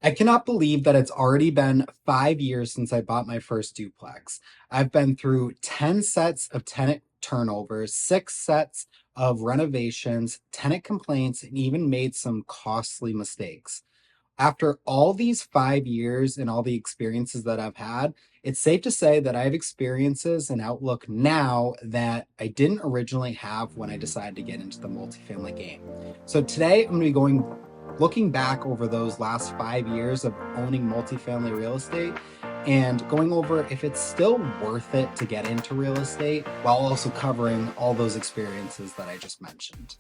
I cannot believe that it's already been 5 years since I bought my first duplex. I've been through 10 sets of tenant turnovers, 6 sets of renovations, tenant complaints, and even made some costly mistakes. After all these 5 years and all the experiences that I've had, it's safe to say that I have experiences and outlook now that I didn't originally have when I decided to get into the multifamily game. So today I'm going to be looking back over those last 5 years of owning multifamily real estate and going over if it's still worth it to get into real estate while also covering all those experiences that I just mentioned.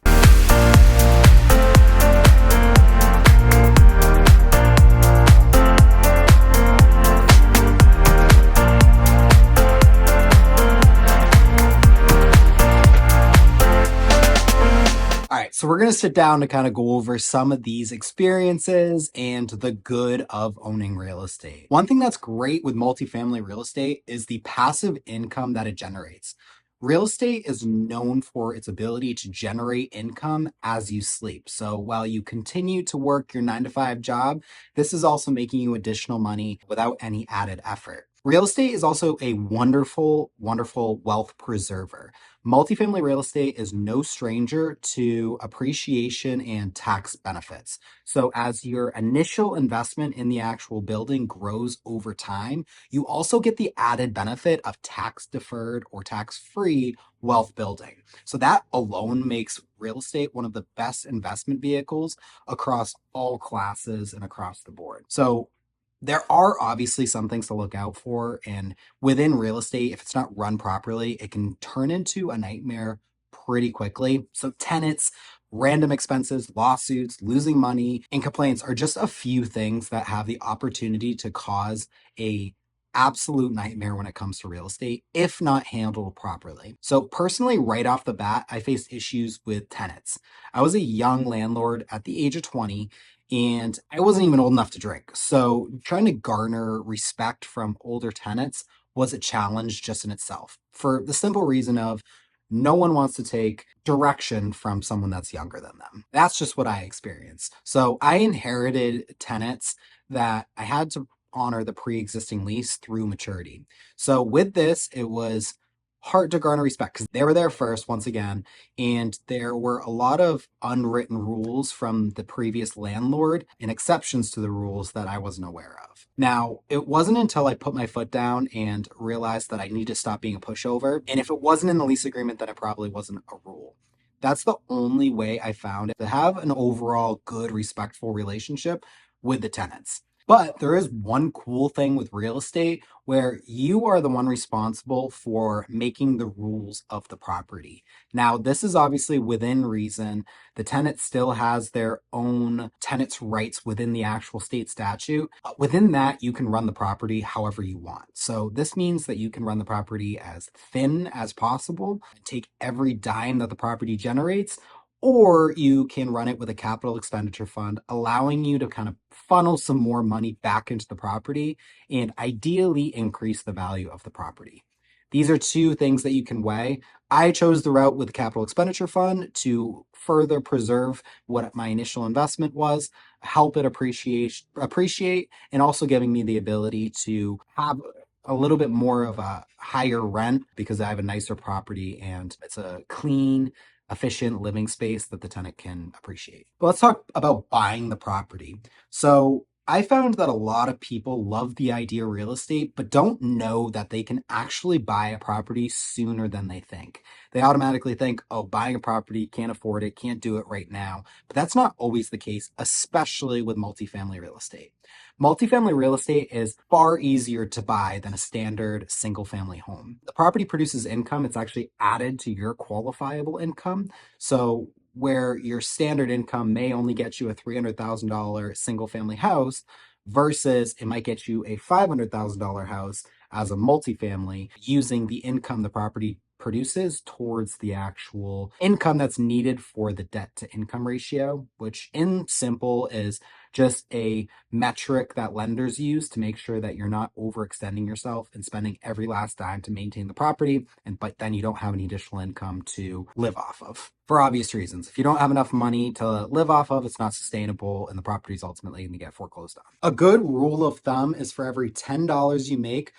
All right, so we're going to sit down to kind of go over some of these experiences and the good of owning real estate. One thing that's great with multifamily real estate is the passive income that it generates. Real estate is known for its ability to generate income as you sleep. So while you continue to work your 9 to 5 job, this is also making you additional money without any added effort. Real estate is also a wonderful, wonderful wealth preserver. Multifamily real estate is no stranger to appreciation and tax benefits. So, as your initial investment in the actual building grows over time, you also get the added benefit of tax deferred or tax free wealth building. So, that alone makes real estate one of the best investment vehicles across all classes and across the board. So, there are obviously some things to look out for, and within real estate, if it's not run properly, it can turn into a nightmare pretty quickly. So, tenants, random expenses, lawsuits, losing money, and complaints are just a few things that have the opportunity to cause a absolute nightmare when it comes to real estate if not handled properly. So personally, right off the bat, I faced issues with tenants. I was a young landlord at the age of 20 and I wasn't even old enough to drink. So trying to garner respect from older tenants was a challenge just in itself for the simple reason of no one wants to take direction from someone that's younger than them. That's just what I experienced. So I inherited tenants that I had to honor the pre-existing lease through maturity. So with this, it was hard to garner respect because they were there first once again, and there were a lot of unwritten rules from the previous landlord and exceptions to the rules that I wasn't aware of. Now, it wasn't until I put my foot down and realized that I need to stop being a pushover, and if it wasn't in the lease agreement, then it probably wasn't a rule. That's the only way I found to have an overall good, respectful relationship with the tenants. But there is one cool thing with real estate where you are the one responsible for making the rules of the property. Now, this is obviously within reason. The tenant still has their own tenant's rights within the actual state statute. Within that, you can run the property however you want. So this means that you can run the property as thin as possible, take every dime that the property generates, or you can run it with a capital expenditure fund, allowing you to kind of funnel some more money back into the property and ideally increase the value of the property. These are two things that you can weigh. I chose the route with the capital expenditure fund to further preserve what my initial investment was, help it appreciate, and also giving me the ability to have a little bit more of a higher rent because I have a nicer property and it's a clean, efficient living space that the tenant can appreciate. But let's talk about buying the property. So I found that a lot of people love the idea of real estate, but don't know that they can actually buy a property sooner than they think. They automatically think, oh, buying a property, can't afford it, can't do it right now. But that's not always the case, especially with multifamily real estate. Multifamily real estate is far easier to buy than a standard single family home. The property produces income, it's actually added to your qualifiable income. So where your standard income may only get you a $300,000 single family house versus it might get you a $500,000 house as a multifamily using the income the property produces towards the actual income that's needed for the debt to income ratio, which in simple is just a metric that lenders use to make sure that you're not overextending yourself and spending every last dime to maintain the property, and but then you don't have any additional income to live off of. For obvious reasons. If you don't have enough money to live off of, it's not sustainable and the property is ultimately going to get foreclosed on. A good rule of thumb is for every $10 you make,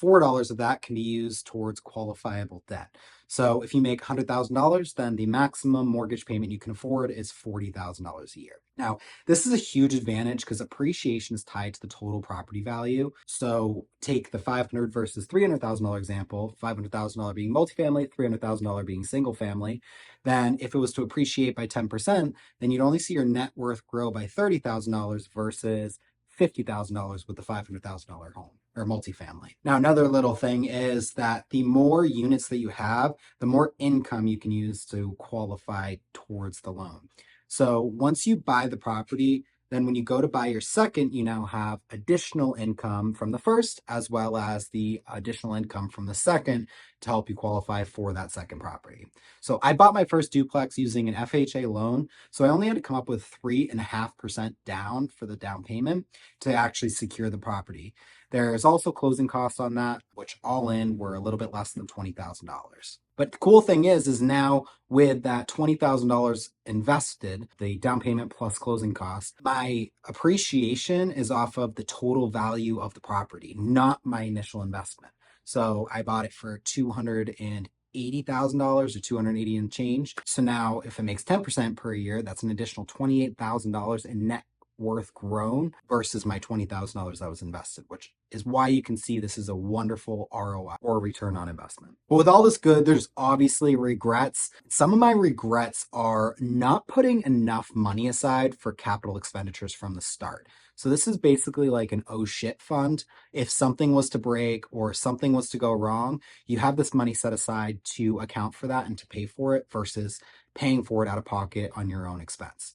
$4 of that can be used towards qualifiable debt. So if you make $100,000, then the maximum mortgage payment you can afford is $40,000 a year. Now, this is a huge advantage because appreciation is tied to the total property value. So take the 500 versus $300,000 example, $500,000 being multifamily, $300,000 being single family. Then if it was to appreciate by 10%, then you'd only see your net worth grow by $30,000 versus $50,000 with the $500,000 home or multifamily. Now, another little thing is that the more units that you have, the more income you can use to qualify towards the loan. So once you buy the property, then when you go to buy your second, you now have additional income from the first, as well as the additional income from the second to help you qualify for that second property. So I bought my first duplex using an FHA loan. So I only had to come up with 3.5% down for the down payment to actually secure the property. There's also closing costs on that, which all in were a little bit less than $20,000. But the cool thing is now with that $20,000 invested, the down payment plus closing costs, my appreciation is off of the total value of the property, not my initial investment. So I bought it for $280,000 or 280 and change. So now if it makes 10% per year, that's an additional $28,000 in net worth grown versus my $20,000 that was invested, which is why you can see this is a wonderful ROI or return on investment. But with all this good, there's obviously regrets. Some of my regrets are not putting enough money aside for capital expenditures from the start. So this is basically like an oh shit fund. If something was to break or something was to go wrong, you have this money set aside to account for that and to pay for it versus paying for it out of pocket on your own expense.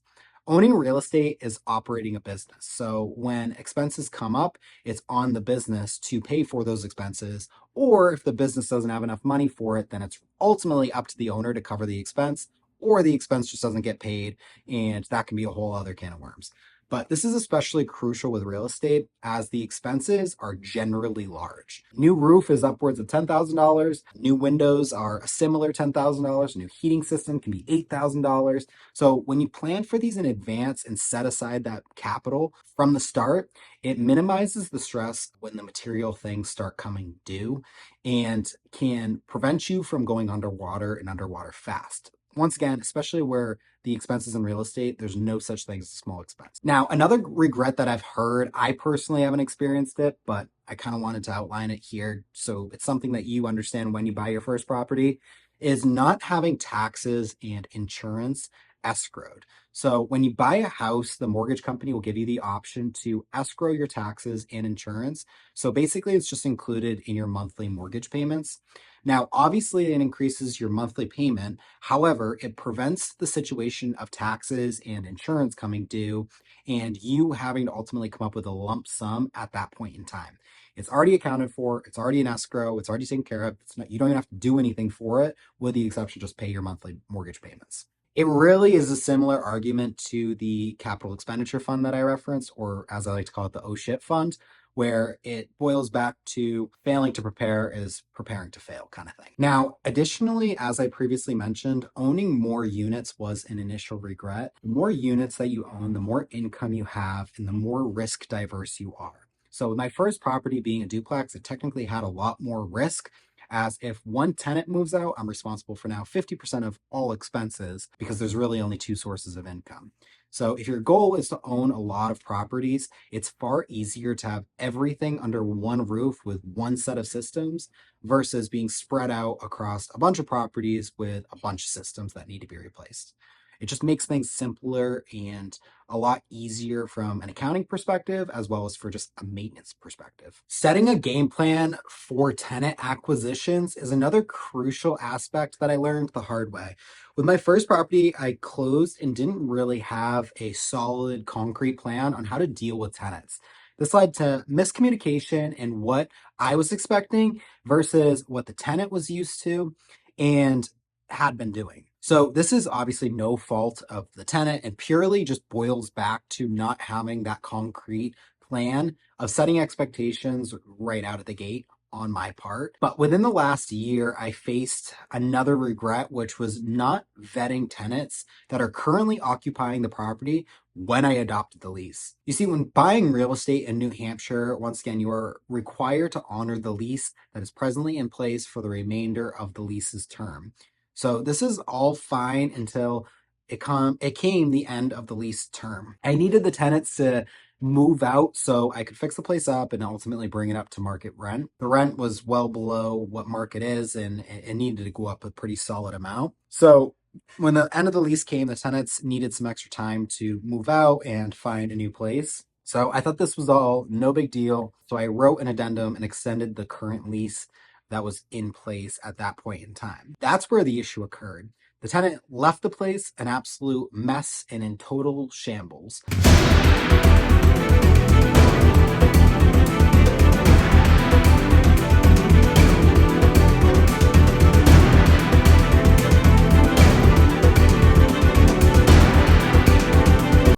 Owning real estate is operating a business. So when expenses come up, it's on the business to pay for those expenses. Or if the business doesn't have enough money for it, then it's ultimately up to the owner to cover the expense, or the expense just doesn't get paid. And that can be a whole other can of worms. But this is especially crucial with real estate as the expenses are generally large. New roof is upwards of $10,000. New windows are a similar $10,000. New heating system can be $8,000. So when you plan for these in advance and set aside that capital from the start, it minimizes the stress when the material things start coming due and can prevent you from going underwater and underwater fast. Once again, especially where the expenses in real estate, there's no such thing as a small expense. Now, another regret that I've heard, I personally haven't experienced it, but I kind of wanted to outline it here so it's something that you understand when you buy your first property, is not having taxes and insurance escrowed. So when you buy a house, the mortgage company will give you the option to escrow your taxes and insurance. So basically, it's just included in your monthly mortgage payments. Now, obviously, it increases your monthly payment. However, it prevents the situation of taxes and insurance coming due and you having to ultimately come up with a lump sum at that point in time. It's already accounted for, it's already in escrow, it's already taken care of. It's not, you don't even have to do anything for it, with the exception just pay your monthly mortgage payments. It really is a similar argument to the capital expenditure fund that I referenced, or as I like to call it, the oh shit fund, where it boils back to failing to prepare is preparing to fail kind of thing. Now, additionally, as I previously mentioned, owning more units was an initial regret. The more units that you own, the more income you have, and the more risk diverse you are. So with my first property being a duplex, it technically had a lot more risk, as if one tenant moves out, I'm responsible for now 50% of all expenses because there's really only two sources of income. So if your goal is to own a lot of properties, it's far easier to have everything under one roof with one set of systems versus being spread out across a bunch of properties with a bunch of systems that need to be replaced. It just makes things simpler and a lot easier from an accounting perspective as well as for just a maintenance perspective. Setting a game plan for tenant acquisitions is another crucial aspect that I learned the hard way. With my first property, I closed and didn't really have a solid concrete plan on how to deal with tenants. This led to miscommunication in what I was expecting versus what the tenant was used to and had been doing. So this is obviously no fault of the tenant and purely just boils back to not having that concrete plan of setting expectations right out of the gate on my part. But within the last year, I faced another regret, which was not vetting tenants that are currently occupying the property when I adopted the lease. You see, when buying real estate in New Hampshire, once again, you are required to honor the lease that is presently in place for the remainder of the lease's term. So this is all fine until it came the end of the lease term. I needed the tenants to move out so I could fix the place up and ultimately bring it up to market rent. The rent was well below what market is, and it needed to go up a pretty solid amount. So when the end of the lease came, the tenants needed some extra time to move out and find a new place. So I thought this was all no big deal. So I wrote an addendum and extended the current lease that was in place at that point in time. That's where the issue occurred. The tenant left the place an absolute mess and in total shambles.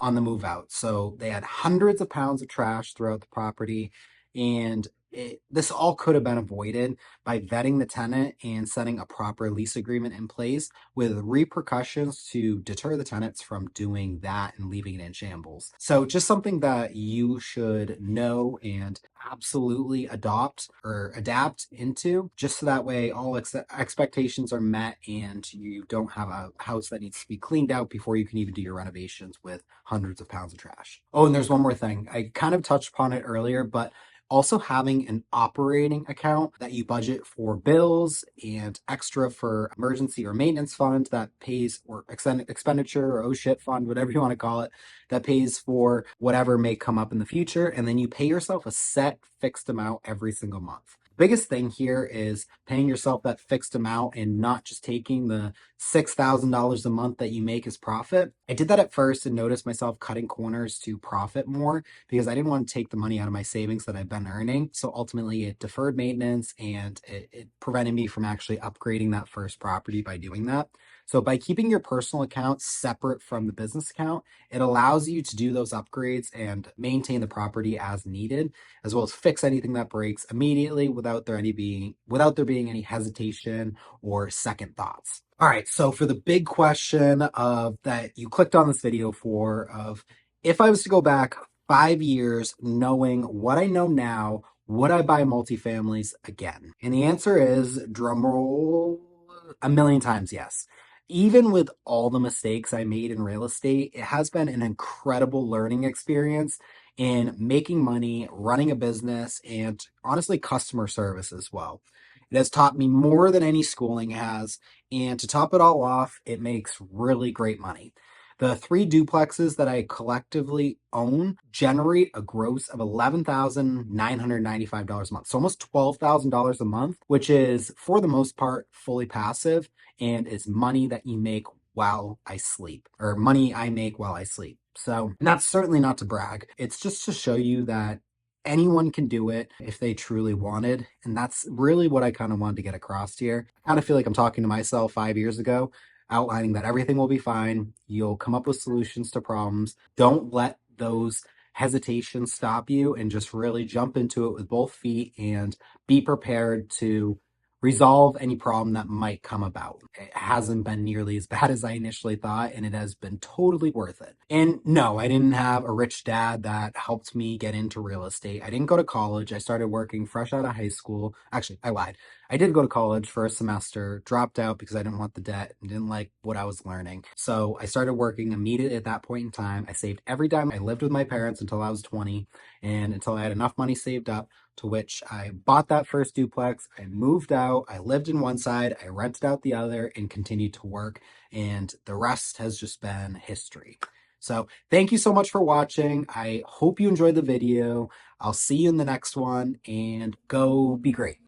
On the move out. So they had hundreds of pounds of trash throughout the property, and this all could have been avoided by vetting the tenant and setting a proper lease agreement in place with repercussions to deter the tenants from doing that and leaving it in shambles. So just something that you should know and absolutely adopt or adapt into, just so that way all expectations are met and you don't have a house that needs to be cleaned out before you can even do your renovations with hundreds of pounds of trash. Oh, and there's one more thing. I kind of touched upon it earlier, but also having an operating account that you budget for bills and extra for emergency or maintenance fund that pays, or expenditure or oh shit fund, whatever you want to call it, that pays for whatever may come up in the future. And then you pay yourself a set fixed amount every single month. Biggest thing here is paying yourself that fixed amount and not just taking the $6,000 a month that you make as profit. I did that at first and noticed myself cutting corners to profit more because I didn't want to take the money out of my savings that I've been earning. So ultimately, it deferred maintenance and it prevented me from actually upgrading that first property by doing that. So by keeping your personal account separate from the business account, it allows you to do those upgrades and maintain the property as needed, as well as fix anything that breaks immediately without there being any hesitation or second thoughts. All right, so for the big question of that you clicked on this video for, of if I was to go back 5 years knowing what I know now, would I buy multifamilies again? And the answer is, drum roll, a million times yes. Even with all the mistakes I made in real estate, it has been an incredible learning experience in making money, running a business, and honestly, customer service as well. It has taught me more than any schooling has. And to top it all off, it makes really great money. The three duplexes that I collectively own generate a gross of $11,995 a month. So almost $12,000 a month, which is for the most part fully passive and is money that you make while I sleep, or money I make while I sleep. So that's certainly not to brag. It's just to show you that anyone can do it if they truly wanted. And that's really what I kind of wanted to get across here. I kind of feel like I'm talking to myself 5 years ago, outlining that everything will be fine. You'll come up with solutions to problems. Don't let those hesitations stop you, and just really jump into it with both feet and be prepared to resolve any problem that might come about. It hasn't been nearly as bad as I initially thought, and it has been totally worth it. And no, I didn't have a rich dad that helped me get into real estate. I didn't go to college. I started working fresh out of high school. Actually, I lied. I did go to college for a semester, dropped out because I didn't want the debt and didn't like what I was learning. So I started working immediately at that point in time. I saved every dime. I lived with my parents until I was 20, and until I had enough money saved up, to which I bought that first duplex. I moved out. I lived in one side. I rented out the other and continued to work. And the rest has just been history. So thank you so much for watching. I hope you enjoyed the video. I'll see you in the next one, and go be great.